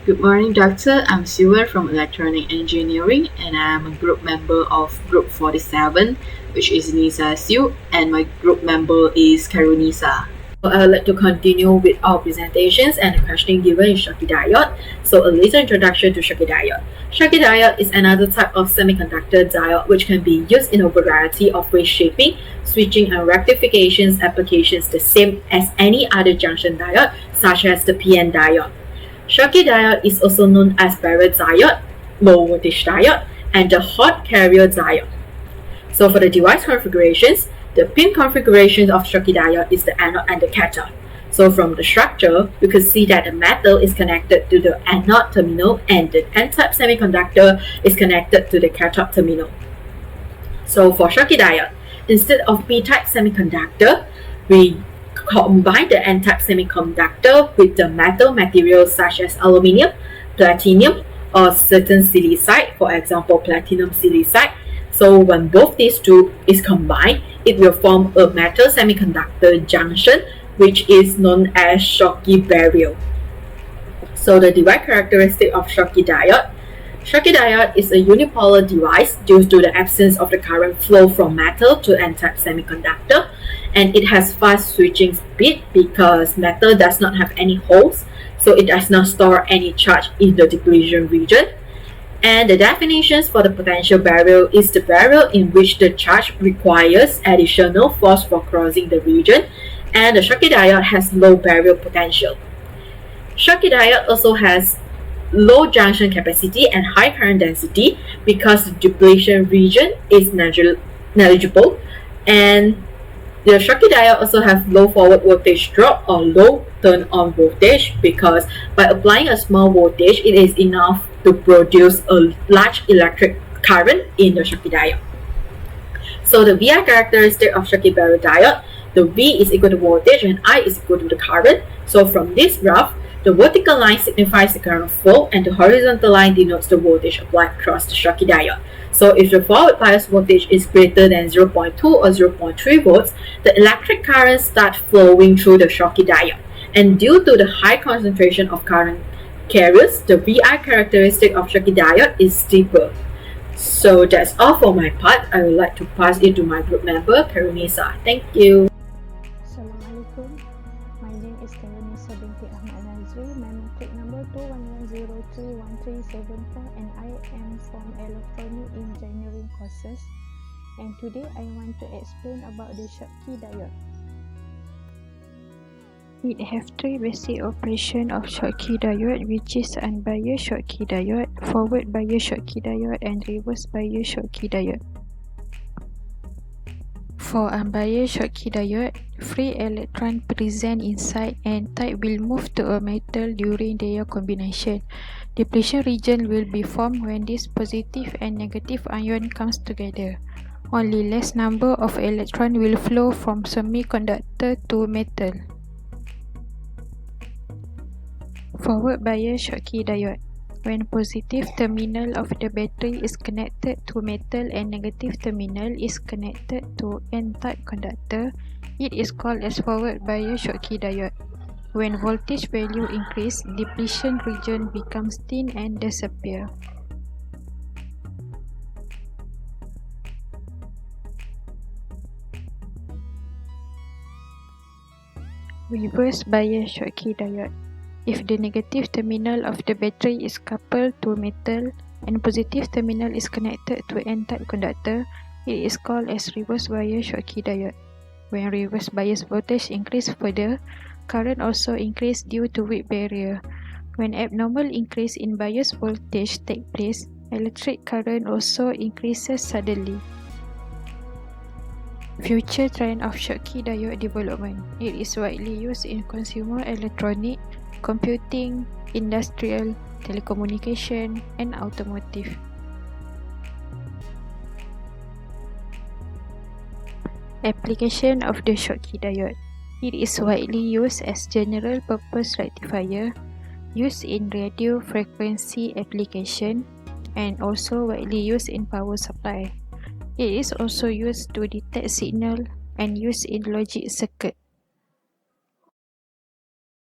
Good morning, Doctor. I'm Siwan from Electronic Engineering, and I'm a group member of Group 47, which is Nisa Siu, and my group member is Karunisa. I would like to continue with our presentations and the questioning given in Schottky Diode. So a little introduction to Schottky Diode. Schottky Diode is another type of semiconductor diode which can be used in a variety of way shaping, switching and rectifications applications the same as any other junction diode such as the PN diode. Schottky diode is also known as barrier diode, low voltage diode, and the hot carrier diode. So for the device configurations, the pin configuration of Schottky diode is the anode and the cathode. So from the structure, you can see that the metal is connected to the anode terminal and the N-type semiconductor is connected to the cathode terminal. So for Schottky diode, instead of P-type semiconductor, we combine the N-type semiconductor with the metal materials such as aluminium, platinum, or certain silicide, for example platinum silicide. So when both these two is combined, it will form a metal semiconductor junction, which is known as Schottky barrier. So the device characteristic of Schottky diode. Schottky diode is a unipolar device due to the absence of the current flow from metal to N-type semiconductor, and it has fast switching speed because metal does not have any holes, so it does not store any charge in the depletion region. And the definitions for the potential barrier is the barrier in which the charge requires additional force for crossing the region, and the Schottky diode has low barrier potential. Schottky diode also has low junction capacity and high current density because the depletion region is negligible, and the Schottky diode also has low forward voltage drop or low turn-on voltage because by applying a small voltage, it is enough to produce a large electric current in the Schottky diode. So the VI characteristic of Schottky barrier diode, the V is equal to voltage and I is equal to the current. So from this graph, the vertical line signifies the current flow and the horizontal line denotes the voltage applied across the Schottky diode. So if the forward bias voltage is greater than 0.2 or 0.3 volts, the electric current starts flowing through the Schottky diode. And due to the high concentration of current carriers, the VI characteristic of Schottky diode is steeper. So that's all for my part. I would like to pass it to my group member, Karunisa. Thank you. Assalamualaikum. My name is Karunisa binti Ahmad Nazri. My matric number 211031374, and I am from Electronic Engineering courses. And today I want to explain about the Schottky diode. It have three basic operation of Schottky diode, which is unbiased Schottky diode, forward biased Schottky diode, and reverse biased Schottky diode. For unbiased Schottky diode, free electron present inside N-type will move to a metal during their combination. Depletion region will be formed when this positive and negative ion comes together. Only less number of electrons will flow from semiconductor to metal. Forward biased Schottky diode. When positive terminal of the battery is connected to metal and negative terminal is connected to N-type conductor, it is called as forward biased Schottky diode. When voltage value increase, depletion region becomes thin and disappear. Reverse biased Schottky diode. If the negative terminal of the battery is coupled to metal and positive terminal is connected to N-type conductor, it is called as reverse biased Schottky diode. When reverse bias voltage increase further, current also increase due to weak barrier. When abnormal increase in bias voltage take place, electric current also increases suddenly. Future trend of Schottky diode development. It is widely used in consumer electronic, computing, industrial, telecommunication, and automotive. Application of the Schottky diode. It is widely used as general purpose rectifier, used in radio frequency application, and also widely used in power supply. It is also used to detect signal and used in logic circuit.